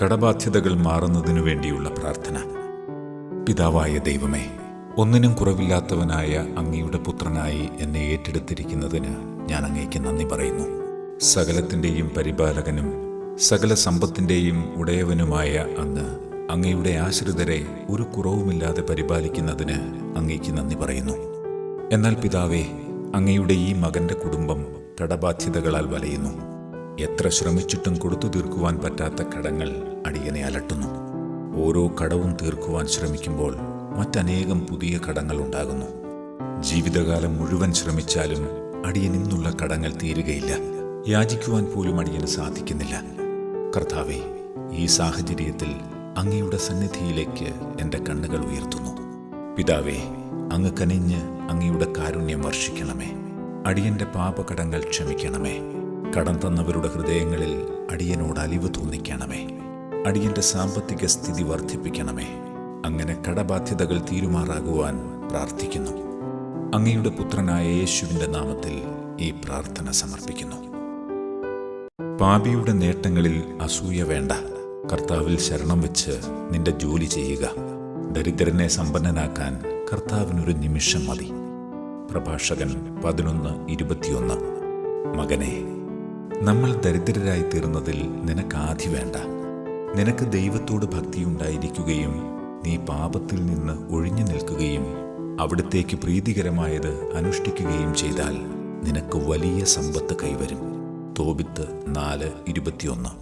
കടബാധ്യതകൾ മാറുന്നതിനു വേണ്ടിയുള്ള പ്രാർത്ഥന. പിതാവായ ദൈവമേ, ഒന്നിനും കുറവില്ലാത്തവനായ അങ്ങയുടെ പുത്രനായി എന്നെ ഏറ്റെടുത്തിരിക്കുന്നതിന് ഞാൻ അങ്ങേക്ക് നന്ദി പറയുന്നു. സകലത്തിൻ്റെയും പരിപാലകനും സകല സമ്പത്തിൻ്റെയും ഉടയവനുമായ അങ്ങയുടെ ആശ്രിതരെ ഒരു കുറവുമില്ലാതെ പരിപാലിക്കുന്നതിന് അങ്ങേക്ക് നന്ദി പറയുന്നു. എന്നാൽ പിതാവേ, അങ്ങയുടെ ഈ മകൻ്റെ കുടുംബം കടബാധ്യതകളാൽ വലയുന്നു. എത്ര ശ്രമിച്ചിട്ടും കൊടുത്തു തീർക്കുവാൻ പറ്റാത്ത കടങ്ങൾ അടിയനെ അലട്ടുന്നു. ഓരോ കടവും തീർക്കുവാൻ ശ്രമിക്കുമ്പോൾ മറ്റനേകം പുതിയ കടങ്ങൾ ഉണ്ടാകുന്നു. ജീവിതകാലം മുഴുവൻ ശ്രമിച്ചാലും അടിയൻ ഇന്നുള്ള കടങ്ങൾ തീരുകയില്ല. യാചിക്കുവാൻ പോലും അടിയന് സാധിക്കുന്നില്ല. കർത്താവേ, ഈ സാഹചര്യത്തിൽ അങ്ങയുടെ സന്നിധിയിലേക്ക് എൻ്റെ കണ്ണുകൾ ഉയർത്തുന്നു. പിതാവേ, അങ്ങ് കനിഞ്ഞ് അങ്ങയുടെ കാരുണ്യം വർഷിക്കണമേ. അടിയന്റെ പാപകടങ്ങൾ ക്ഷമിക്കണമേ. കടം തന്നവരുടെ ഹൃദയങ്ങളിൽ അടിയനോട് അലിവ് തോന്നിക്കണമേ. അടിയന്റെ സാമ്പത്തിക സ്ഥിതി വർദ്ധിപ്പിക്കണമേ. അങ്ങനെ കടബാധ്യതകൾ തീരുമാറാകുവാൻ പ്രാർത്ഥിക്കുന്നു. അങ്ങയുടെ പുത്രനായ യേശുവിൻ്റെ നാമത്തിൽ ഈ പ്രാർത്ഥന സമർപ്പിക്കുന്നു. പാപിയുടെ നേട്ടങ്ങളിൽ അസൂയ വേണ്ട. കർത്താവിൽ ശരണം വെച്ച് നിന്റെ ജോലി ചെയ്യുക. ദരിദ്രനെ സമ്പന്നനാക്കാൻ കർത്താവിനൊരു നിമിഷം മതി. പ്രഭാഷകൻ 11:21. മകനെ, നമ്മൾ ദരിദ്രരായി തീർന്നതിൽ നിനക്ക് ആധി വേണ്ട. നിനക്ക് ദൈവത്തോട് ഭക്തിയുണ്ടായിരിക്കുകയും നീ പാപത്തിൽ നിന്ന് ഒഴിഞ്ഞു നിൽക്കുകയും അവിടത്തേക്ക് പ്രീതികരമായത് അനുഷ്ഠിക്കുകയും ചെയ്താൽ നിനക്ക് വലിയ സമ്പത്ത് കൈവരും. തോബിത്ത് 4:21.